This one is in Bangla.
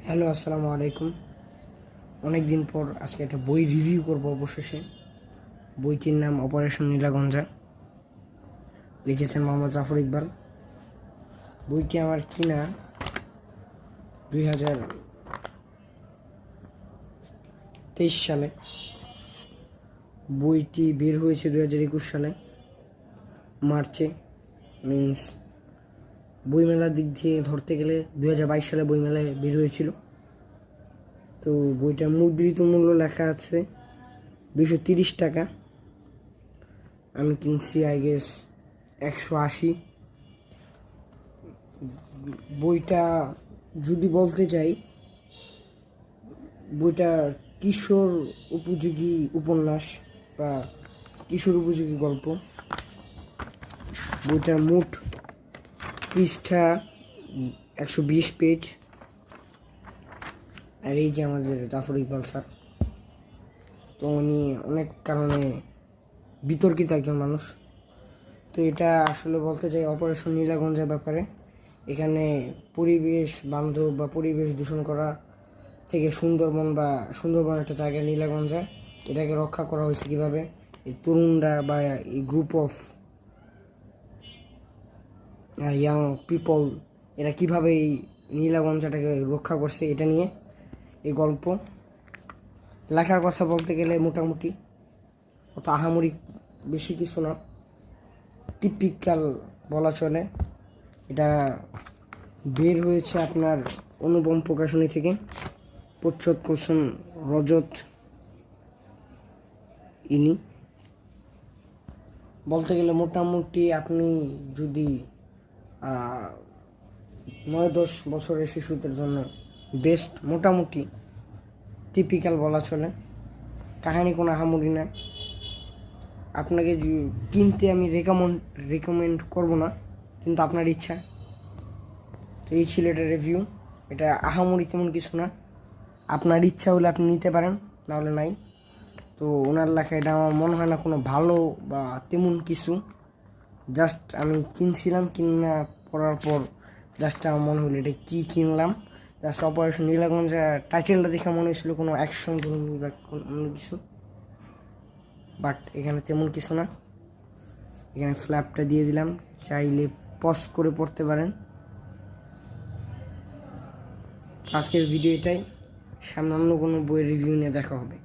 হ্যালো, আসসালামু আলাইকুম। অনেক দিন পর আজকে একটা বই রিভিউ করব। অবশেষে বইটির নাম অপারেশন নীলাগঞ্জা, লিখেছেন মোহাম্মদ জাফর ইকবাল। বইটি আমার কিনা 2023 সালে। বইটি বের হয়েছে 2021 সালে মার্চে। মিন্স বইমেলার দিক দিয়ে ধরতে গেলে 2022 সালে বইমেলায় বের হয়েছিল। তো বইটার মুদ্রিত মূল্য লেখা আছে 230 টাকা। আমি কিনছি আই গেস 180। বইটা যদি বলতে চাই, বইটা কিশোর উপযোগী উপন্যাস বা কিশোর উপযোগী গল্প। বইটার মোট পৃষ্ঠা 120 পেজ। আর এই যে আমাদের জাফর ইকবাল স্যার, তো উনি অনেক কারণে বিতর্কিত একজন মানুষ। তো এটা আসলে বলতে চাই অপারেশন নীলাগঞ্জের ব্যাপারে। এখানে পরিবেশ বান্ধব বা পরিবেশ দূষণ করা থেকে সুন্দরবন একটা জায়গা নীলাগঞ্জা, এটাকে রক্ষা করা হয়েছে কীভাবে। এই তরুণরা বা এই গ্রুপ অফ ইয়াং পিপল, এরা কীভাবে এই নীলাগঞ্জাটাকে রক্ষা করছে, এটা নিয়ে এই গল্প। লেখার কথা বলতে গেলে মোটামুটি অত আহামরি বেশি কিছু না, টিপিক্যাল বলা চলে। এটা বের হয়েছে আপনার অনুপম প্রকাশনী থেকে। প্রচ্ছদ করছেন রজত ইনি। বলতে গেলে মোটামুটি আপনি যদি 9-10 বছরের শিশুদের জন্য বেস্ট, মোটামুটি টিপিক্যাল বলা চলে। কাহিনী কোনো আহামরি না। আপনাকে কিনতে আমি রেকমেন্ড করব না, কিন্তু আপনার ইচ্ছা। তো এই ছিল এটা রিভিউ। এটা আহামরি তেমন কিছু না, আপনার ইচ্ছা হলে আপনি নিতে পারেন, নাহলে নাই। তো ওনার লেখা এটা আমার মনে হয় না কোনো ভালো বা তেমন কিছু। জাস্ট আমি কিনছিলাম, কিনা পড়ার পর জাস্ট আমার মনে হলো এটা কী কিনলাম। জাস্ট অপারেশন নীলাগঞ্জা টাইটেলটা দেখে মনে হয়েছিল কোনো অ্যাকশন বা অন্য কিছু, বাট এখানে তেমন কিছু না। এখানে ফ্ল্যাপটা দিয়ে দিলাম, চাইলে পজ করে পড়তে পারেন। আজকের ভিডিও এটাই। সামনে অন্য কোনো বইয়ের রিভিউ নিয়ে দেখা হবে।